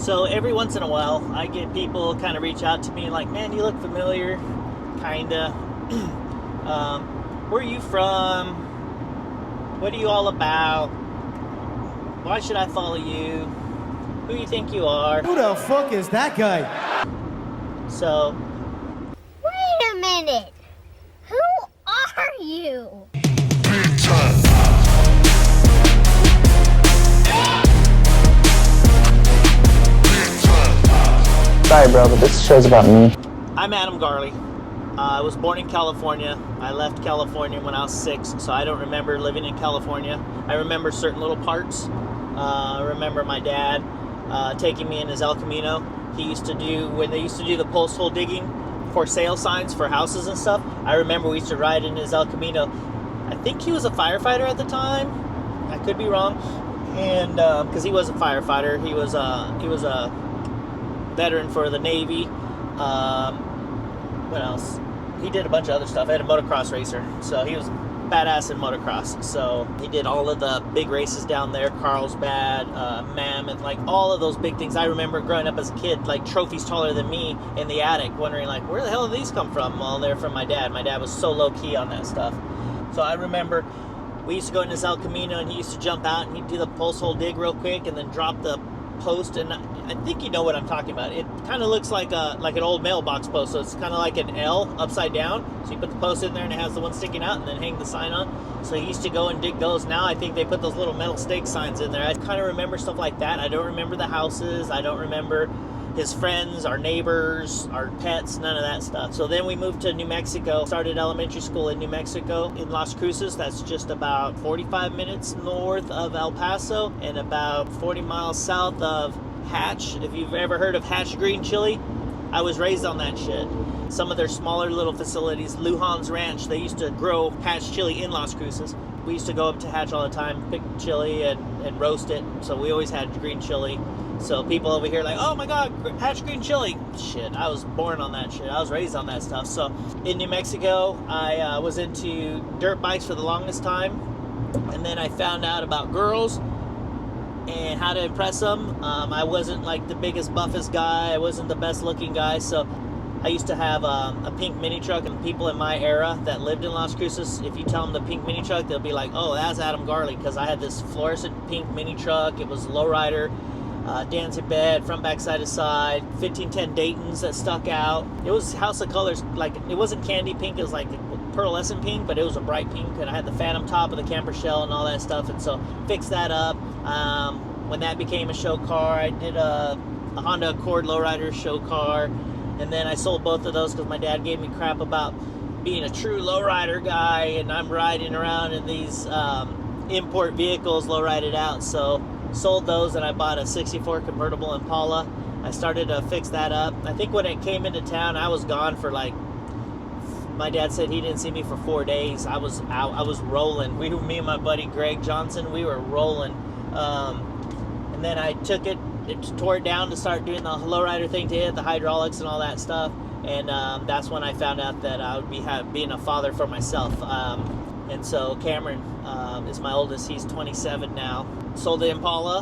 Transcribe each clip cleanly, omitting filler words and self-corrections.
So every once in a while, I get people kind of reach out to me like, man, you look familiar, kinda. Where are you from? What are you all about? Why should I follow you? Who do you think you are? Who the fuck is that guy? So... Wait a minute! Who are you? Sorry, bro, but this show's about me. I'm Adam Garley. I was born in California. I left California when I was 6, so I don't remember living in California. I remember certain little parts. I remember my dad taking me in his El Camino. He used to do, when they used to do the post hole digging for sale signs for houses and stuff, I remember we used to ride in his El Camino. I think he was a firefighter at the time. I could be wrong. And because he was a firefighter, he was a veteran for the Navy. What else? He did a bunch of other stuff. I had a motocross racer, so he was badass in motocross. So he did all of the big races down there, Carlsbad, Mammoth, like all of those big things. I remember growing up as a kid, like trophies taller than me in the attic, wondering like, where the hell did these come from? Well, they're from my dad. My dad was so low key on that stuff. So I remember we used to go in his El Camino, and he used to jump out and he'd do the post hole dig real quick and then drop the post, and I think you know what I'm talking about. It kind of looks like an old mailbox post, so it's kind of like an L upside down. So you put the post in there and it has the one sticking out and then hang the sign on. So he used to go and dig those. Now I think they put those little metal stake signs in there. I kind of remember stuff like that. I don't remember the houses. I don't remember his friends, our neighbors, our pets, none of that stuff. So then we moved to New Mexico, started elementary school in New Mexico, in Las Cruces. That's just about 45 minutes north of El Paso and about 40 miles south of Hatch. If you've ever heard of Hatch green chili, I was raised on that shit. Some of their smaller little facilities, Lujan's Ranch, they used to grow Hatch chili in Las Cruces. We used to go up to Hatch all the time, pick chili and roast it. So we always had green chili. So people over here like, oh my god, Hatch green chili. Shit, I was born on that shit. I was raised on that stuff. So in New Mexico, I was into dirt bikes for the longest time. And then I found out about girls and how to impress them. I wasn't like the biggest, buffest guy. I wasn't the best looking guy. So I used to have a pink mini truck, and people in my era that lived in Las Cruces, if you tell them the pink mini truck, they'll be like, oh, that's Adam Garley, because I had this fluorescent pink mini truck. It was lowrider, dancing bed, front, back, side to side, 1510 Daytons that stuck out. It was House of Colors, like it wasn't candy pink, it was like pearlescent pink, but it was a bright pink, and I had the phantom top of the camper shell and all that stuff, and so fixed that up. When that became a show car, I did a Honda Accord lowrider show car. And then I sold both of those because my dad gave me crap about being a true lowrider guy, and I'm riding around in these import vehicles lowrided out. So sold those, and I bought a 64 convertible Impala. I started to fix that up. I think when it came into town, I was gone for like, my dad said he didn't see me for 4 days. I was out, I was rolling. Me and my buddy Greg Johnson, we were rolling. And then I took it, tore it down to start doing the lowrider thing to hit the hydraulics and all that stuff, and that's when I found out that I would be being a father for myself. And so Cameron is my oldest. He's 27 now. Sold the Impala,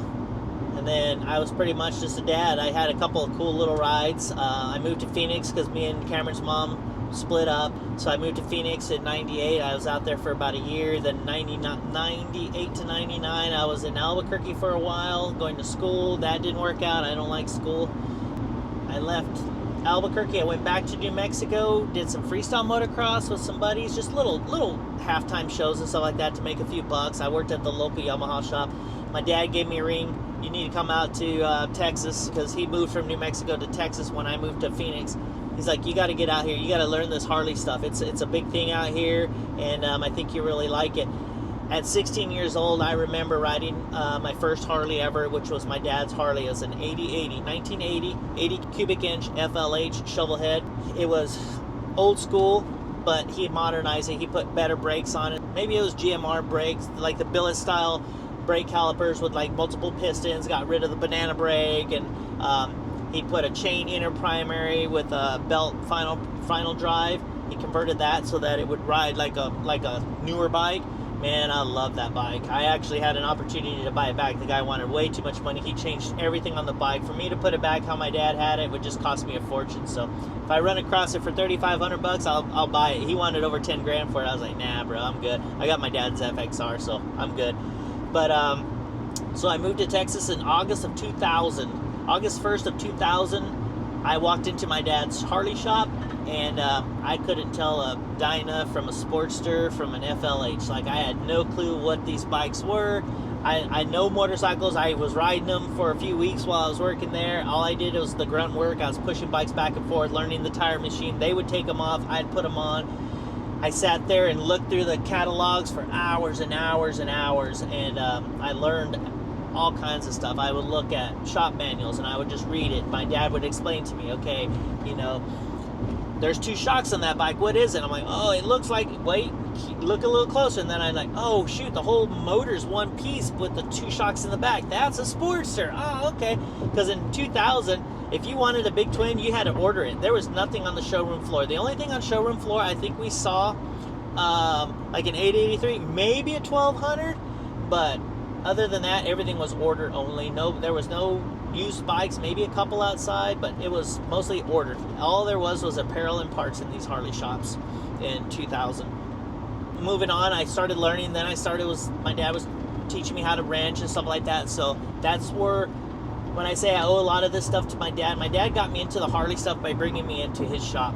and then I was pretty much just a dad. I had a couple of cool little rides. I moved to Phoenix because me and Cameron's mom split up, so I moved to Phoenix in 98. I was out there for about a year. Then 98 to 99 I was in Albuquerque for a while going to school. That didn't work out. I don't like school. I left Albuquerque. I went back to New Mexico, did some freestyle motocross with some buddies, just little halftime shows and stuff like that to make a few bucks. I worked at the local Yamaha shop. My dad gave me a ring. You need to come out to Texas, because he moved from New Mexico to Texas when I moved to Phoenix. He's like, you got to get out here. You got to learn this Harley stuff. It's a big thing out here, and I think you really like it. At 16 years old, I remember riding my first Harley ever, which was my dad's Harley. It was an 1980, 80 cubic inch FLH shovel head. It was old school, but he modernized it. He put better brakes on it. Maybe it was GMR brakes, like the billet style brake calipers with like multiple pistons, got rid of the banana brake, and he put a chain inner primary with a belt final drive. He converted that so that it would ride like a newer bike. Man, I love that bike. I actually had an opportunity to buy it back. The guy wanted way too much money. He changed everything on the bike. For me to put it back how my dad had it would just cost me a fortune. So if I run across it for $3,500, I'll buy it. He wanted over 10 grand for it. I was like, nah, bro, I'm good. I got my dad's FXR, so I'm good. But so I moved to Texas in August of 2000. August 1st of 2000, I walked into my dad's Harley shop, and I couldn't tell a Dyna from a Sportster from an FLH. Like, I had no clue what these bikes were. I know motorcycles. I was riding them for a few weeks while I was working there. All I did was the grunt work. I was pushing bikes back and forth, learning the tire machine. They would take them off. I'd put them on. I sat there and looked through the catalogs for hours and hours and hours, and I learned all kinds of stuff. I would look at shop manuals and I would just read it. My dad would explain to me, okay, you know, there's 2 shocks on that bike. What is it? I'm like, oh, it looks like, wait, look a little closer. And then I'm like, oh, shoot, the whole motor's one piece with the 2 shocks in the back. That's a Sportster. Oh, okay. Because in 2000, if you wanted a big twin, you had to order it. There was nothing on the showroom floor. The only thing on showroom floor, I think we saw like an 883, maybe a 1200, but other than that, everything was order only. No, there was no used bikes, maybe a couple outside, but it was mostly ordered. All there was apparel and parts in these Harley shops in 2000. Moving on, I started learning. Then my dad was teaching me how to wrench and stuff like that. So that's where, when I say I owe a lot of this stuff to my dad got me into the Harley stuff by bringing me into his shop.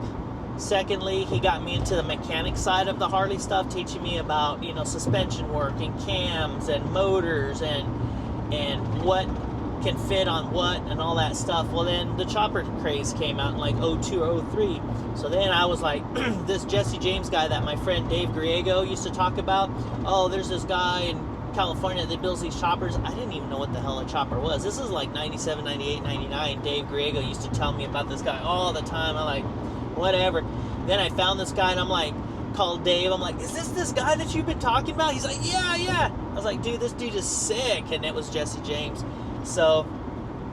Secondly, he got me into the mechanic side of the Harley stuff, teaching me about, you know, suspension work and cams and motors and what can fit on what and all that stuff. Well, then the chopper craze came out in like 02 or 03. So then I was like, this Jesse James guy that my friend Dave Griego used to talk about, oh, there's this guy in California that builds these choppers. I didn't even know what the hell a chopper was. This is like 97, 98, 99. Dave Griego used to tell me about this guy all the time. I'm like, whatever. Then I found this guy and I'm like, called Dave. I'm like, is this guy that you've been talking about? He's like, yeah. I was like, dude, this dude is sick. And it was Jesse James. So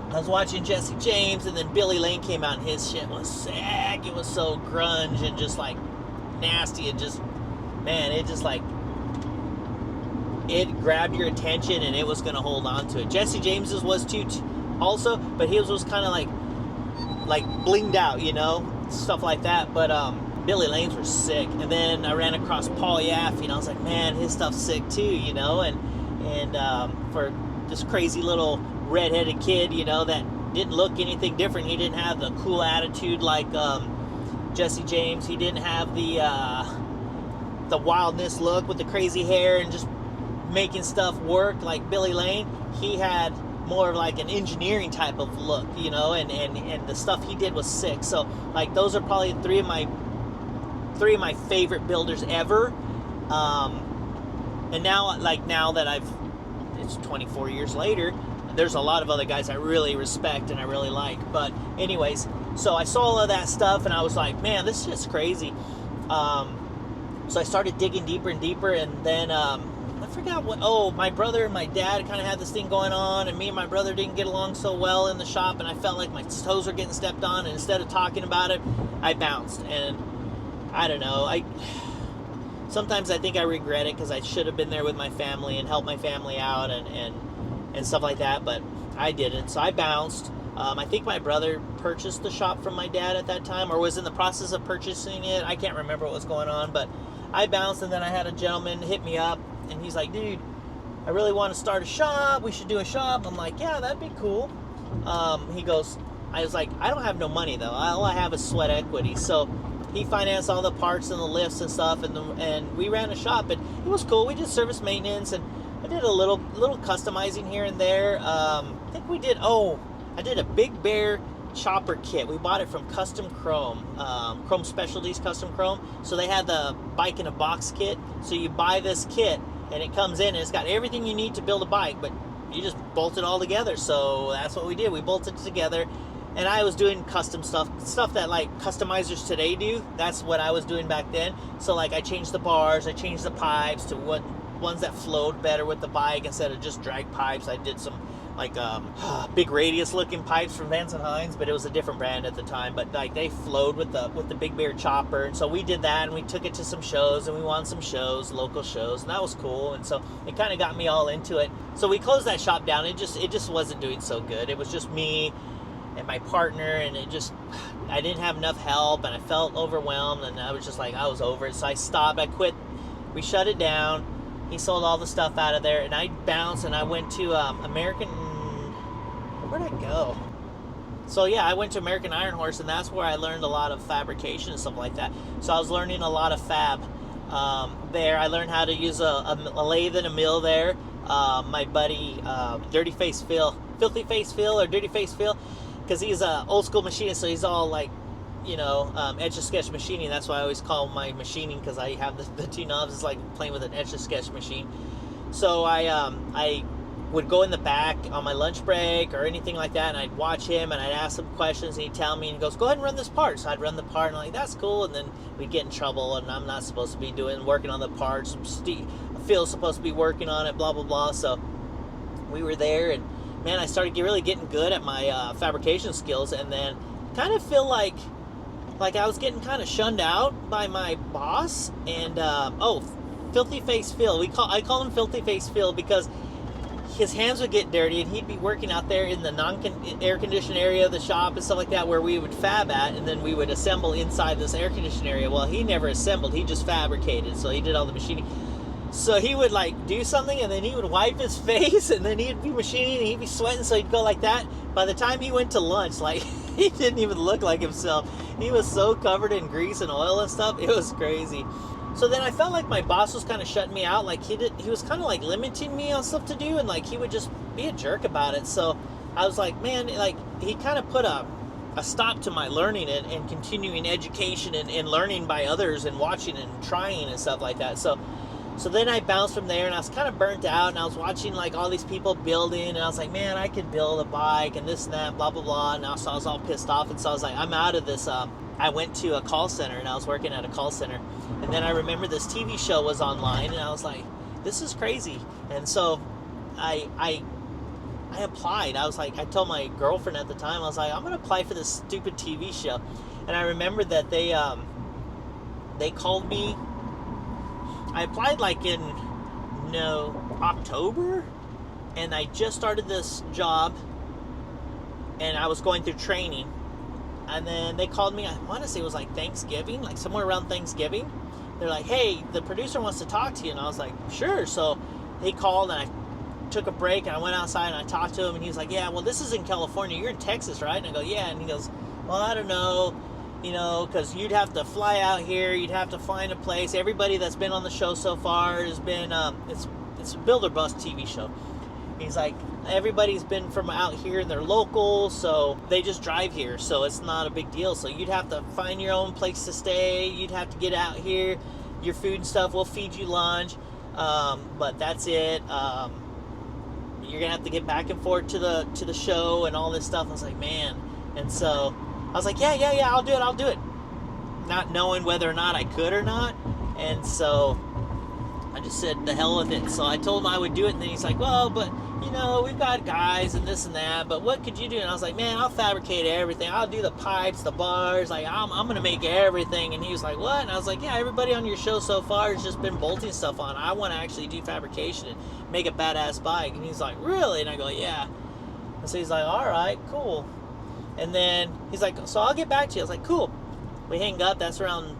I was watching Jesse James, and then Billy Lane came out, and his shit was sick. It was so grunge and just like nasty, and just, man, it just like, it grabbed your attention and it was going to hold on to it. Jesse James's was too also, but his was kind of like blinged out, you know, stuff like that. But Billy Lane's were sick. And then I ran across Paul Yaffe, and I was like, man, his stuff's sick too, you know. And for this crazy little redheaded kid, you know, that didn't look anything different. He didn't have the cool attitude like Jesse James. He didn't have the wildness look with the crazy hair and just making stuff work like Billy Lane. He had more of like an engineering type of look, you know, and the stuff he did was sick. So like those are probably three of my favorite builders ever. And now that it's 24 years later, there's a lot of other guys I really respect and I really like. But anyways, so I saw all of that stuff and I was like, man, this is just crazy. So I started digging deeper and deeper, and then I forgot what, my brother and my dad kind of had this thing going on, and me and my brother didn't get along so well in the shop, and I felt like my toes were getting stepped on, and instead of talking about it, I bounced. And I don't know, sometimes I think I regret it because I should have been there with my family and helped my family out and stuff like that, but I didn't. So I bounced. I think my brother purchased the shop from my dad at that time, or was in the process of purchasing it. I can't remember what was going on, but I bounced, and then I had a gentleman hit me up, and he's like, dude, I really want to start a shop. We should do a shop. I'm like, yeah, that'd be cool. He goes, I was like, I don't have no money, though. All I have is sweat equity. So he financed all the parts and the lifts and stuff, and we ran a shop, and it was cool. We did service maintenance, and I did a little customizing here and there. I think we did, I did a Big Bear chopper kit. We bought it from Custom Chrome, Chrome Specialties Custom Chrome. So they had the bike in a box kit. So you buy this kit, and it comes in, and it's got everything you need to build a bike, but you just bolt it all together. So that's what we did. We bolted it together, and I was doing custom stuff that like customizers today do. That's what I was doing back then. So like I changed the bars, I changed the pipes to what ones that flowed better with the bike instead of just drag pipes. I did some big radius looking pipes from Vance and Hines, but it was a different brand at the time. But like they flowed with the big bear chopper, and so we did that, and we took it to some shows, and we won some shows, local shows, and that was cool. And so it kind of got me all into it. So we closed that shop down. It just wasn't doing so good. It was just me and my partner, and I didn't have enough help, and I felt overwhelmed, and I was just like, I was over it. So I stopped, I quit, we shut it down. He sold all the stuff out of there, and I bounced, and I went to where'd I go? So yeah, I went to American Iron Horse, and that's where I learned a lot of fabrication and stuff like that. So I was learning a lot of fab there. I learned how to use a lathe and a mill there. My buddy, Filthy Face Phil, or Dirty Face Phil, because he's an old school machinist, so he's all like, etch-a-sketch machining. That's why I always call my machining, because I have the two knobs. It's like playing with an etch-a-sketch machine. So I would go in the back on my lunch break or anything like that, and I'd watch him, and I'd ask him questions, and he'd tell me, and he goes, go ahead and run this part. So I'd run the part, and I'm like, that's cool. And then we'd get in trouble, and I'm not supposed to be working on the parts. Phil's supposed to be working on it, blah, blah, blah. So we were there, and man, I started really getting good at my fabrication skills, and then kind of feel like I was getting kind of shunned out by my boss. And Filthy Face Phil, I call him Filthy Face Phil because his hands would get dirty, and he'd be working out there in the air conditioned area of the shop and stuff like that, where we would fab at, and then we would assemble inside this air conditioned area. Well, he never assembled, he just fabricated, so he did all the machining. So he would like do something, and then he would wipe his face, and then he'd be machining, and he'd be sweating, so he'd go like that. By the time he went to lunch, like, he didn't even look like himself. He was so covered in grease and oil and stuff, it was crazy. So then I felt like my boss was kind of shutting me out. Like he was kind of like limiting me on stuff to do, and like he would just be a jerk about it. So I was like, man, like he kind of put a stop to my learning and continuing education and learning by others and watching and trying and stuff like that. So then I bounced from there, and I was kind of burnt out, and I was watching like all these people building, and I was like, man, I could build a bike and this and that, blah, blah, blah. And so I was all pissed off, and so I was like, I'm out of this. I went to a call center, and I was working at a call center. And then I remember this TV show was online, and I was like, this is crazy. And so I applied. I was like, I told my girlfriend at the time, I was like, I'm going to apply for this stupid TV show. And I remember that they called me. I applied like in October, and I just started this job, and I was going through training. And then they called me, I want to say it was like Thanksgiving, like somewhere around Thanksgiving. They're like, hey, the producer wants to talk to you. And I was like, sure. So he called, and I took a break, and I went outside, and I talked to him, and he was like, yeah, well, this is in California. You're in Texas, right? And I go, yeah. And he goes, well, I don't know, because you'd have to fly out here. You'd have to find a place. Everybody that's been on the show so far has been, it's a build or bust TV show. He's like, everybody's been from out here, and they're local, so they just drive here, so it's not a big deal. So you'd have to find your own place to stay. You'd have to get out here. Your food and stuff, we'll feed you lunch, but that's it. You're gonna have to get back and forth to the show and all this stuff. I was like, man. And so I was like, yeah, I'll do it, not knowing whether or not I could or not. And so I just said, the hell with it. So I told him I would do it, and then he's like, well, but we've got guys and this and that, but what could you do? And I was like, man, I'll fabricate everything. I'll do the pipes, the bars, like I'm gonna make everything. And he was like, what? And I was like, yeah, everybody on your show so far has just been bolting stuff on. I want to actually do fabrication and make a badass bike. And he's like, really? And I go, yeah. And so he's like, all right, cool. And then he's like, so I'll get back to you. I was like, cool. We hang up. That's around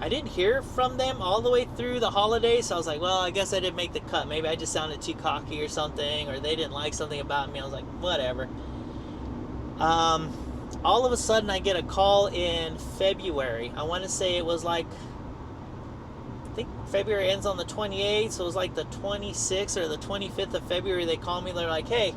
I didn't hear from them all the way through the holidays, so I was like, well, I guess I didn't make the cut. Maybe I just sounded too cocky or something, or they didn't like something about me. I was like, whatever. All of a sudden, I get a call in February. I want to say it was like, I think February ends on the 28th, so it was like the 26th or the 25th of February. They call me, they're like, hey,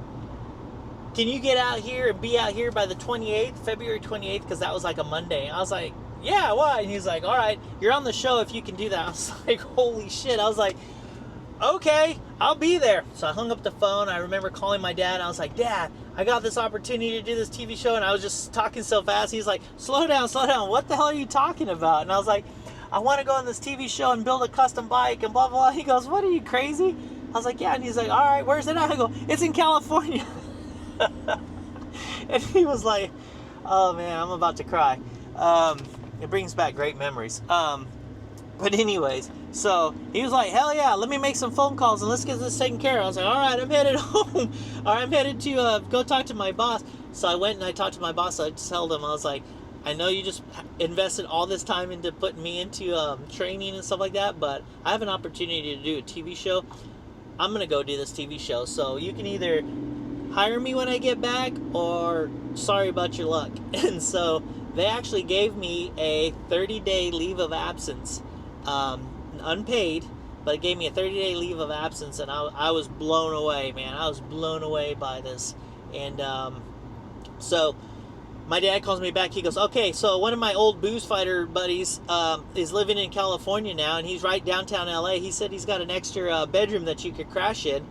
can you get out here and be out here by the 28th, February 28th, because that was like a Monday. I was like, yeah, why? And he's like, all right, you're on the show if you can do that. I was like, holy shit. I was like, okay, I'll be there. So I hung up the phone. I remember calling my dad. I was like, Dad, I got this opportunity to do this TV show. And I was just talking so fast. He's like, slow down. What the hell are you talking about? And I was like, I want to go on this TV show and build a custom bike and blah, blah, blah. He goes, what, are you crazy? I was like, yeah. And he's like, all right, where's it at? I go, it's in California. And he was like, oh man, I'm about to cry. It brings back great memories. But anyways, so he was like, hell yeah, let me make some phone calls and let's get this taken care of. I was like, all right, I'm headed home. All right, I'm headed to go talk to my boss. So I went and I talked to my boss. I just told him, I was like, I know you just invested all this time into putting me into training and stuff like that, but I have an opportunity to do a TV show. I'm going to go do this TV show. So you can either hire me when I get back or sorry about your luck. And so they actually gave me a 30-day leave of absence, unpaid, but it gave me a 30-day leave of absence, and I was blown away, man. I was blown away by this. And so my dad calls me back. He goes, okay, so one of my old booze fighter buddies is living in California now, and he's right downtown LA. He said he's got an extra bedroom that you could crash in.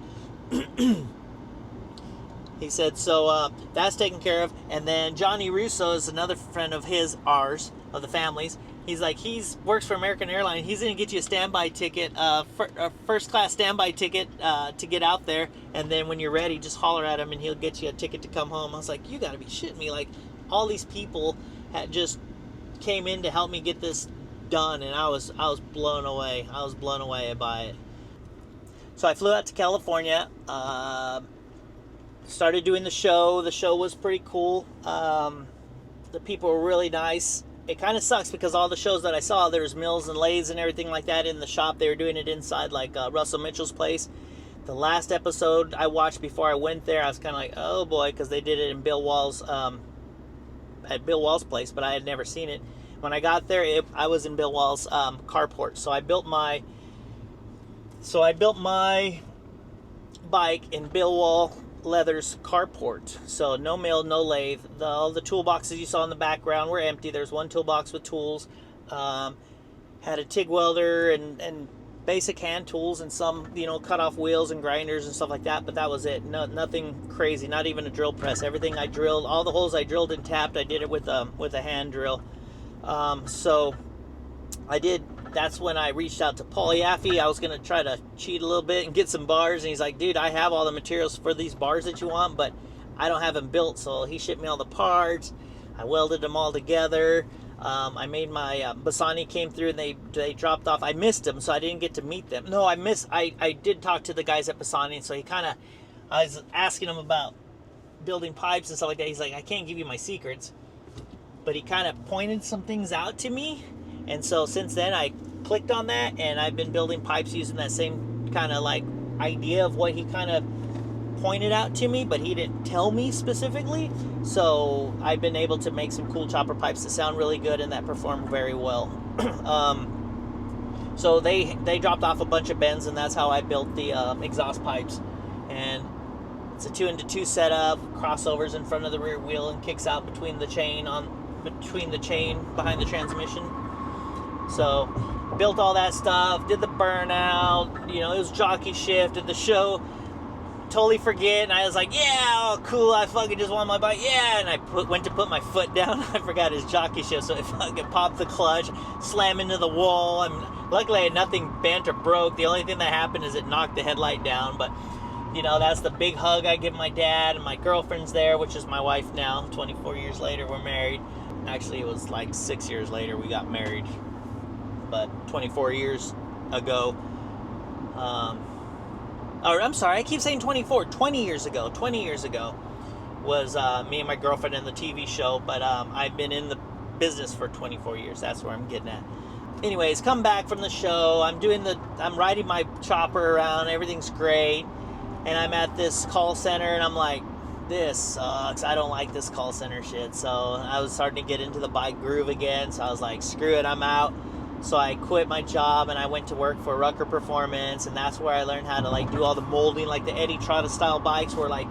He said, so that's taken care of. And then Johnny Russo is another friend of his, ours, of the family's. He's like, works for American Airlines. He's going to get you a standby ticket, a first-class standby ticket to get out there. And then when you're ready, just holler at him and he'll get you a ticket to come home. I was like, you got to be shitting me. Like, all these people had just came in to help me get this done. And I was blown away. I was blown away by it. So I flew out to California, started doing the show. The show was pretty cool. The people were really nice. It kind of sucks because all the shows that I saw, there was mills and lathes and everything like that in the shop. They were doing it inside, like Russell Mitchell's place. The last episode I watched before I went there, I was kind of like, oh boy, because they did it in Bill Wall's, at Bill Wall's place, but I had never seen it. When I got there, I was in Bill Wall's carport. So I built my bike in Bill Wall Leather's carport. So no mill, no lathe. All the toolboxes you saw in the background were empty. There's one toolbox with tools. Had a TIG welder and basic hand tools and some, cut off wheels and grinders and stuff like that. But that was it. No, nothing crazy. Not even a drill press. Everything I drilled, all the holes I drilled and tapped, I did it with a hand drill. So I did. That's when I reached out to Paul Yaffe. I was going to try to cheat a little bit and get some bars. And he's like, dude, I have all the materials for these bars that you want, but I don't have them built. So he shipped me all the parts. I welded them all together. I made my, Bassani came through and they dropped off. I missed them, so I didn't get to meet them. No, I did talk to the guys at Bassani. So I was asking him about building pipes and stuff like that. He's like, I can't give you my secrets. But he kind of pointed some things out to me. And so since then I clicked on that, and I've been building pipes using that same kind of like idea of what he kind of pointed out to me, but he didn't tell me specifically. So I've been able to make some cool chopper pipes that sound really good and that perform very well. So they dropped off a bunch of bends, and that's how I built the exhaust pipes. And it's a 2-into-2 setup, crossovers in front of the rear wheel and kicks out between the chain behind the transmission. So built all that stuff, did the burnout, it was jockey shift at the show, totally forget, and I was like, yeah, oh, cool, I fucking just want my bike, yeah, and I went to put my foot down, I forgot his jockey shift, so I fucking popped the clutch, slam into the wall, and luckily I had nothing bent or broke. The only thing that happened is it knocked the headlight down, but, that's the big hug I give my dad, and my girlfriend's there, which is my wife now. 24 years later, we're married. Actually, it was like 6 years later we got married. But 24 years ago, or I'm sorry, I keep saying 24, 20 years ago was me and my girlfriend in the TV show, but I've been in the business for 24 years, that's where I'm getting at. Anyways, come back from the show, I'm riding my chopper around, everything's great, and I'm at this call center, and I'm like, this sucks, I don't like this call center shit. So I was starting to get into the bike groove again, so I was like, screw it, I'm out. So I quit my job and I went to work for Rucker Performance, and that's where I learned how to like do all the molding, like the Eddie Trotta style bikes, where like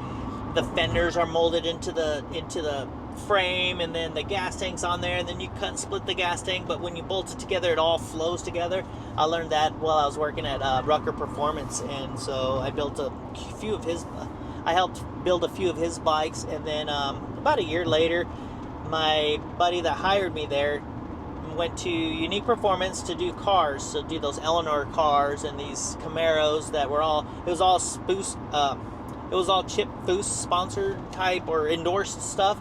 the fenders are molded into the frame, and then the gas tank's on there, and then you cut and split the gas tank, but when you bolt it together, it all flows together. I learned that while I was working at Rucker Performance, and so I built I helped build a few of his bikes, and then about a year later, my buddy that hired me there went to Unique Performance to do cars, so do those Eleanor cars and these Camaros that were all, it was all Chip Foose sponsored type or endorsed stuff.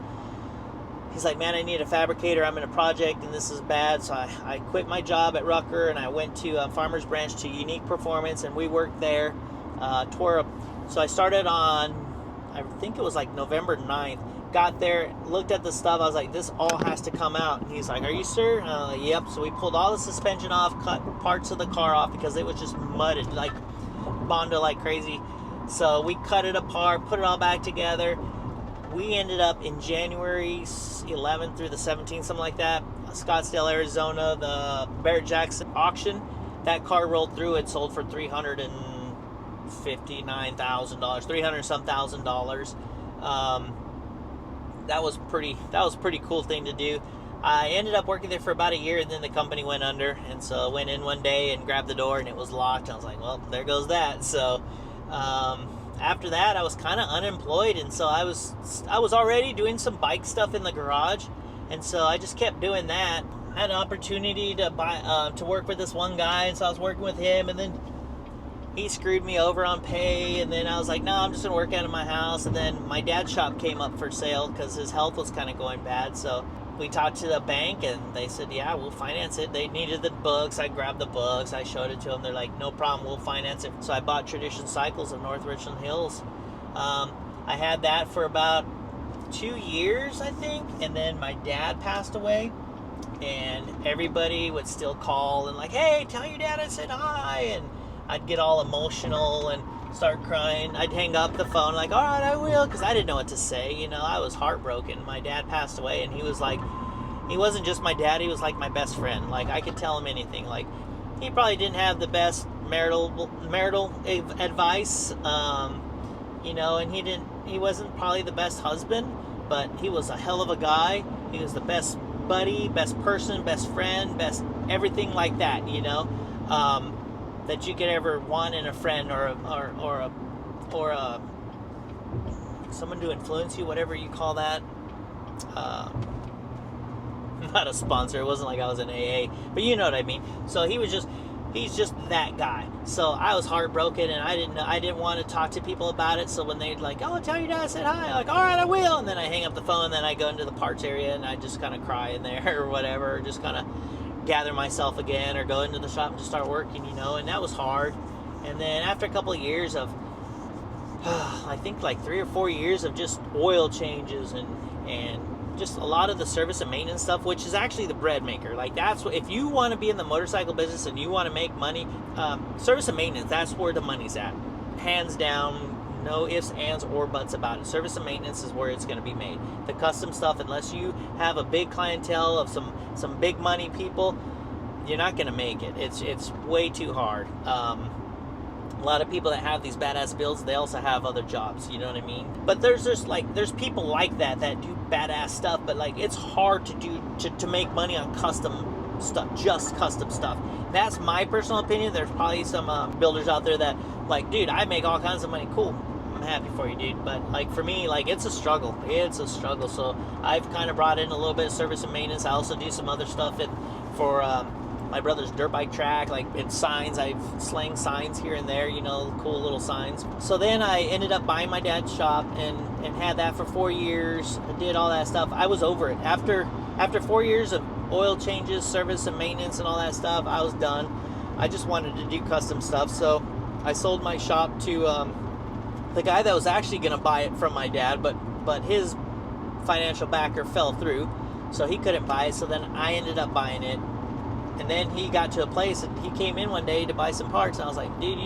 He's like, man, I need a fabricator. I'm in a project and this is bad. So I quit my job at Rucker and I went to Farmers Branch to Unique Performance, and we worked there. So I started on, I think it was like November 9th. Got there, looked at the stuff. I was like, this all has to come out. And he's like, are you sure? Yep. So we pulled all the suspension off, cut parts of the car off because it was just mudded, like Bondo like crazy. So we cut it apart, put it all back together. We ended up in January 11th through the 17th, something like that, Scottsdale, Arizona, the Barrett-Jackson auction. That car rolled through. It sold for $359,000, $300-some thousand. That was a pretty cool thing to do. I ended up working there for about a year, and then the company went under, and so I went in one day and grabbed the door, and it was locked. I was like, well, there goes that. So after that, I was kind of unemployed, and so I was already doing some bike stuff in the garage, and so I just kept doing that. I had an opportunity to work with this one guy, and so I was working with him, and then he screwed me over on pay, and then I was like, no, I'm just gonna work out of my house. And then my dad's shop came up for sale because his health was kind of going bad. So we talked to the bank, and they said, yeah, we'll finance it. They needed the books. I grabbed the books. I showed it to them. They're like, no problem, we'll finance it. So I bought Tradition Cycles of North Richland Hills. I had that for about 2 years, I think, and then my dad passed away, and everybody would still call and like, hey, tell your dad I said hi, and I'd get all emotional and start crying. I'd hang up the phone like, all right, I will, because I didn't know what to say. You know, I was heartbroken. My dad passed away, and he was like, he wasn't just my dad, he was like my best friend. Like, I could tell him anything. Like, he probably didn't have the best marital advice, you know, and he wasn't probably the best husband, but he was a hell of a guy. He was the best buddy, best person, best friend, best everything like that, you know. That you could ever want in a friend or a someone to influence you, whatever you call that. Not a sponsor. It wasn't like I was in AA, but you know what I mean. So he's just that guy. So I was heartbroken, and I didn't want to talk to people about it. So when they'd like, oh, tell your dad I said hi, I'm like, all right, I will. And then I hang up the phone, and then I go into the parts area, and I just kind of cry in there or whatever, or just kind of gather myself again, or go into the shop and just start working, you know. And that was hard. And then after a couple of years of I think like 3 or 4 years of just oil changes and just a lot of the service and maintenance stuff, which is actually the bread maker. Like, that's what, if you want to be in the motorcycle business and you want to make money, service and maintenance, that's where the money's at, hands down. No ifs, ands, or buts about it. Service and maintenance is where it's going to be made. The custom stuff, unless you have a big clientele of some big money people, you're not going to make it. It's way too hard. A lot of people that have these badass builds, they also have other jobs, you know what I mean? But there's people like that do badass stuff, but like, it's hard to make money on custom stuff, just custom stuff. That's my personal opinion. There's probably some builders out there that like, dude, I make all kinds of money. Cool, I'm happy for you, dude. But like, for me, like, it's a struggle. So I've kind of brought in a little bit of service and maintenance. I also do some other stuff for my brother's dirt bike track, like in signs. I've slang signs here and there, you know, cool little signs. So then I ended up buying my dad's shop and had that for 4 years. I did all that stuff. I was over it. After 4 years of oil changes, service and maintenance and all that stuff, I was done. I just wanted to do custom stuff. So I sold my shop to the guy that was actually going to buy it from my dad, but his financial backer fell through, so he couldn't buy it. So then I ended up buying it. And then he got to a place, and he came in one day to buy some parts, and I was like, dude,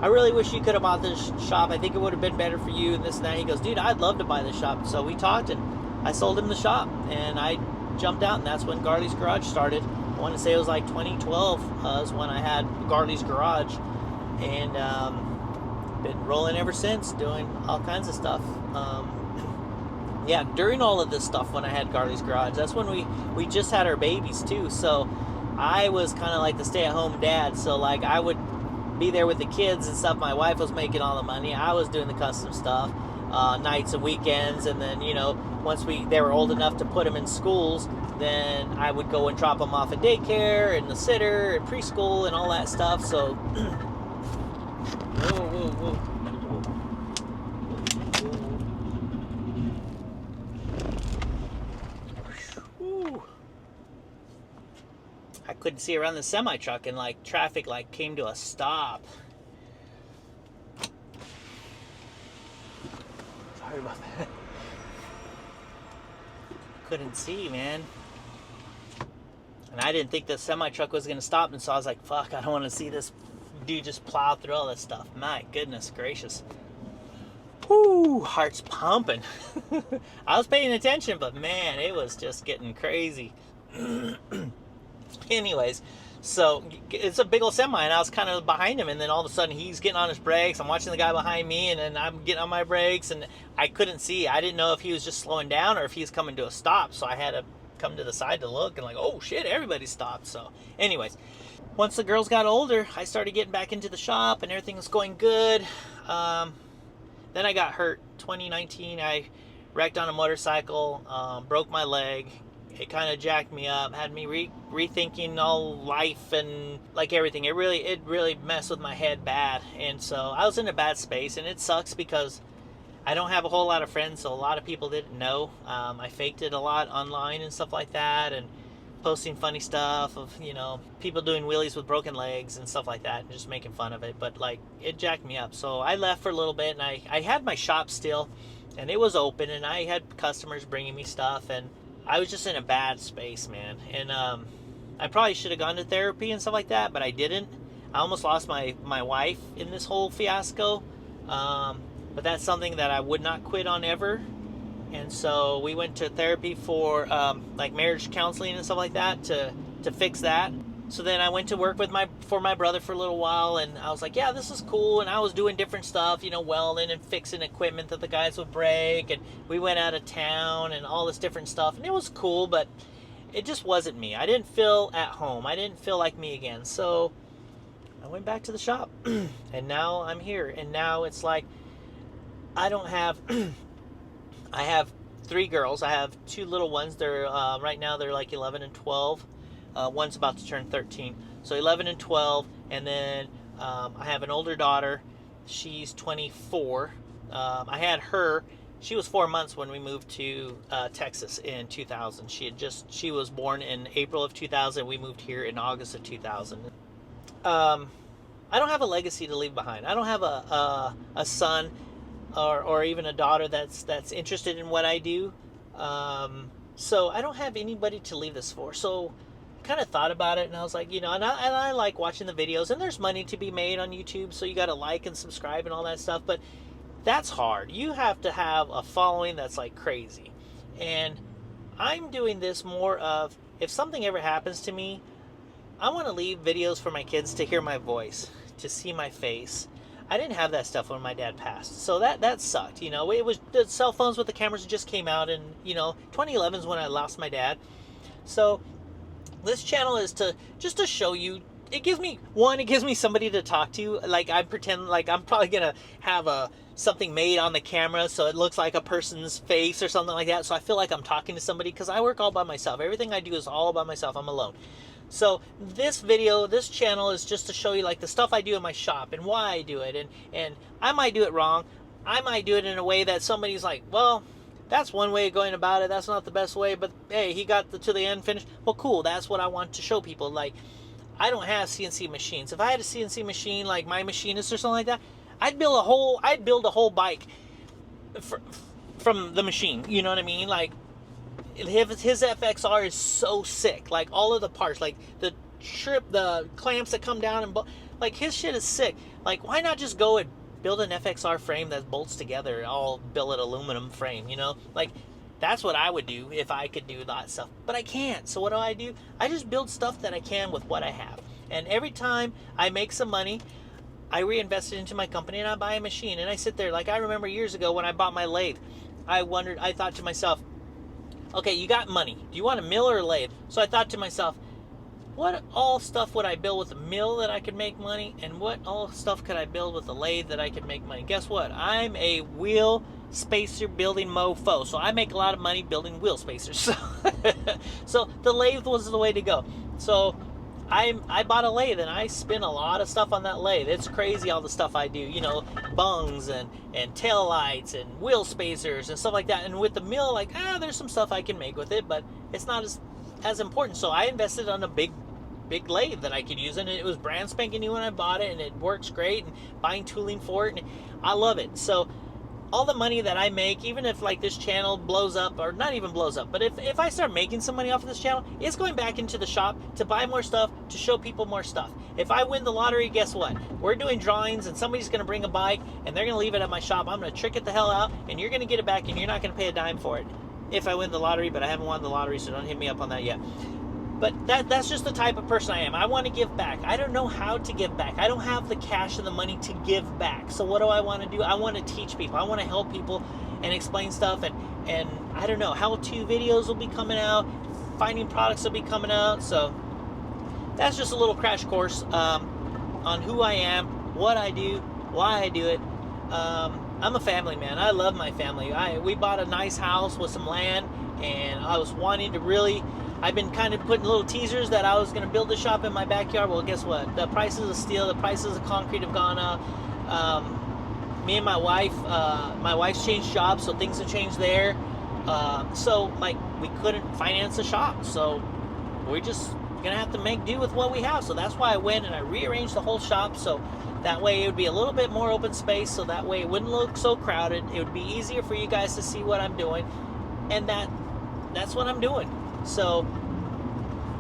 I really wish you could have bought this shop. I think it would have been better for you, and this and that. He goes, dude, I'd love to buy this shop. So we talked, and I sold him the shop, and I jumped out, and that's when Garley's Garage started. I want to say it was like 2012 was when I had Garley's Garage, and been rolling ever since, doing all kinds of stuff. Yeah, during all of this stuff, when I had Garley's Garage, that's when we just had our babies too. So I was kind of like the stay-at-home dad. So like, I would be there with the kids and stuff. My wife was making all the money. I was doing the custom stuff. nights and weekends. And then, you know, once they were old enough to put them in schools, then I would go and drop them off at daycare and the sitter and preschool and all that stuff. So whoa. I couldn't see around the semi truck, and like traffic like came to a stop. Sorry about that. Couldn't see, man. And I didn't think the semi truck was gonna stop, and so I was like, fuck, I don't want to see this dude just plow through all this stuff. My goodness gracious. Whoo, heart's pumping. I was paying attention, but man, it was just getting crazy. Anyways, so it's a big old semi, and I was kind of behind him, and then all of a sudden he's getting on his brakes. I'm watching the guy behind me, and then I'm getting on my brakes, and I couldn't see. I didn't know if he was just slowing down or if he was coming to a stop, so I had to come to the side to look, and like, oh shit, everybody stopped. So anyways, once the girls got older, I started getting back into the shop, and everything was going good. Then I got hurt. 2019, I wrecked on a motorcycle, broke my leg. It kind of jacked me up, had me rethinking all life and like everything. It really messed with my head bad, and so I was in a bad space. And it sucks because I don't have a whole lot of friends, so a lot of people didn't know. I faked it a lot online and stuff like that, and posting funny stuff of, you know, people doing wheelies with broken legs and stuff like that, and just making fun of it. But like, it jacked me up, so I left for a little bit, and I had my shop still, and it was open, and I had customers bringing me stuff, and I was just in a bad space, man. And I probably should have gone to therapy and stuff like that, but I didn't. I almost lost my wife in this whole fiasco. But that's something that I would not quit on ever. And so we went to therapy for like marriage counseling and stuff like that to fix that. So then I went to work with for my brother for a little while, and I was like, yeah, this is cool. And I was doing different stuff, you know, welding and fixing equipment that the guys would break. And we went out of town and all this different stuff. And it was cool, but it just wasn't me. I didn't feel at home. I didn't feel like me again. So I went back to the shop, and now I'm here. And now it's like, I don't have, I have 3 girls. I have 2 little ones. They're, right now they're like 11 and 12. One's about to turn 13. So 11 and 12. And then I have an older daughter. She's 24. I had her. She was 4 months when we moved to Texas in 2000. She was born in April of 2000. We moved here in August of 2000. I don't have a legacy to leave behind. I don't have a son or even a daughter that's interested in what I do. So I don't have anybody to leave this for. So kind of thought about it, and I was like, you know, and I like watching the videos, and there's money to be made on YouTube, so you got to like and subscribe and all that stuff, but that's hard. You have to have a following that's like crazy. And I'm doing this more of, if something ever happens to me, I want to leave videos for my kids to hear my voice, to see my face. I didn't have that stuff when my dad passed, so that sucked. You know, it was the cell phones with the cameras just came out, and you know, 2011 is when I lost my dad. So this channel is just to show you. It gives me somebody to talk to. Like, I pretend like I'm probably gonna have something made on the camera so it looks like a person's face or something like that, so I feel like I'm talking to somebody, because I work all by myself. Everything I do is all by myself. I'm alone. So this channel is just to show you like the stuff I do in my shop and why I do it, and I might do it wrong. I might do it in a way that somebody's like, well, that's one way of going about it. That's not the best way, but hey, he got to the end finished. Well, cool. That's what I want to show people. Like, I don't have CNC machines. If I had a CNC machine like my machinist or something like that, I'd build a whole bike from the machine. You know what I mean? Like, his FXR is so sick. Like, all of the parts, like the clamps that come down, and like, his shit is sick. Like, why not just go and build an FXR frame that bolts together, all billet aluminum frame, you know? Like, that's what I would do if I could do that stuff. But I can't. So what do? I just build stuff that I can with what I have. And every time I make some money, I reinvest it into my company, and I buy a machine. And I sit there. Like, I remember years ago when I bought my lathe, I thought to myself, okay, you got money. Do you want a mill or a lathe? So I thought to myself, what all stuff would I build with a mill that I could make money? And what all stuff could I build with a lathe that I could make money? Guess what? I'm a wheel spacer building mofo. So I make a lot of money building wheel spacers. So the lathe was the way to go. So I bought a lathe and I spin a lot of stuff on that lathe. It's crazy all the stuff I do, you know, bungs and tail lights and wheel spacers and stuff like that. And with the mill, like, there's some stuff I can make with it, but it's not as important. So I invested on a big lathe that I could use, and it was brand spanking new when I bought it, and it works great, and buying tooling for it, and I love it. So all the money that I make, even if like this channel blows up, or not even blows up, but if I start making some money off of this channel, it's going back into the shop to buy more stuff, to show people more stuff. If I win the lottery, guess what? We're doing drawings and somebody's going to bring a bike and they're going to leave it at my shop. I'm going to trick it the hell out and you're going to get it back and you're not going to pay a dime for it. If I win the lottery, but I haven't won the lottery, so don't hit me up on that yet. But that's just the type of person I am. I want to give back. I don't know how to give back. I don't have the cash and the money to give back. So what do I want to do? I want to teach people. I want to help people and explain stuff. And I don't know, how-to videos will be coming out. Finding products will be coming out. So that's just a little crash course on who I am, what I do, why I do it. I'm a family man. I love my family. We bought a nice house with some land, and I was wanting to really... I've been kind of putting little teasers that I was going to build a shop in my backyard. Well, guess what? The prices of steel, the prices of concrete have gone up. Me and my wife's changed jobs, so things have changed there. So, like, we couldn't finance a shop. So, we're just going to have to make do with what we have. So, that's why I went and I rearranged the whole shop. So, that way it would be a little bit more open space. So, that way it wouldn't look so crowded. It would be easier for you guys to see what I'm doing. And that's what I'm doing. So,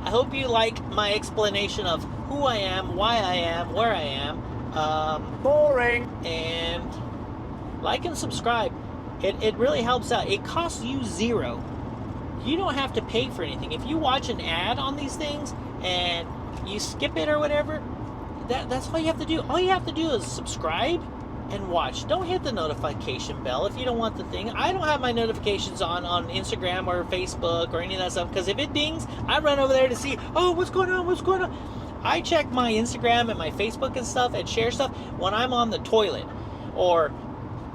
I hope you like my explanation of who I am, why I am, where I am. Boring. And like and subscribe. It really helps out. It costs you $0. You don't have to pay for anything. If you watch an ad on these things and you skip it or whatever, that's all you have to do. All you have to do is subscribe and watch. Don't hit the notification bell if you don't want the thing. I don't have my notifications on Instagram or Facebook or any of that stuff, because if it dings, I run over there to see, oh, what's going on. I check my Instagram and my Facebook and stuff and share stuff when I'm on the toilet or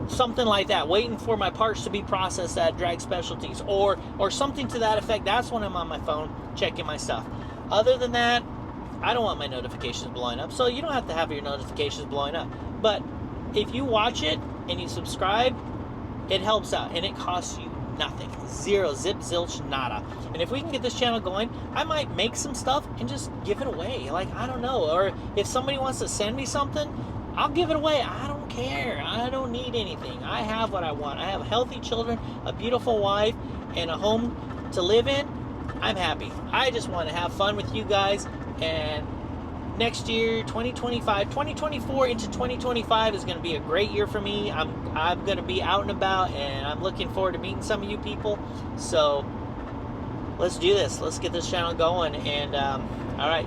something like that, waiting for my parts to be processed at Drag Specialties or something to that effect. That's when I'm on my phone checking my stuff. Other than that, I don't want my notifications blowing up, so you don't have to have your notifications blowing up. But if you watch it and you subscribe, it helps out, and it costs you nothing. $0, zip, zilch, nada. And if we can get this channel going, I might make some stuff and just give it away. Like, I don't know. Or if somebody wants to send me something, I'll give it away. I don't care. I don't need anything. I have what I want. I have healthy children, a beautiful wife, and a home to live in. I'm happy. I just want to have fun with you guys. And next year, 2024 into 2025 is going to be a great year for me. I'm going to be out and about, and I'm looking forward to meeting some of you people. So let's do this. Let's get this channel going. And all right,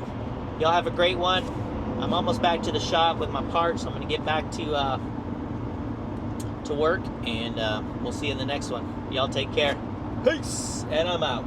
y'all have a great one. I'm almost back to the shop with my parts. I'm going to get back to work, and we'll see you in the next one. Y'all take care. Peace, and I'm out.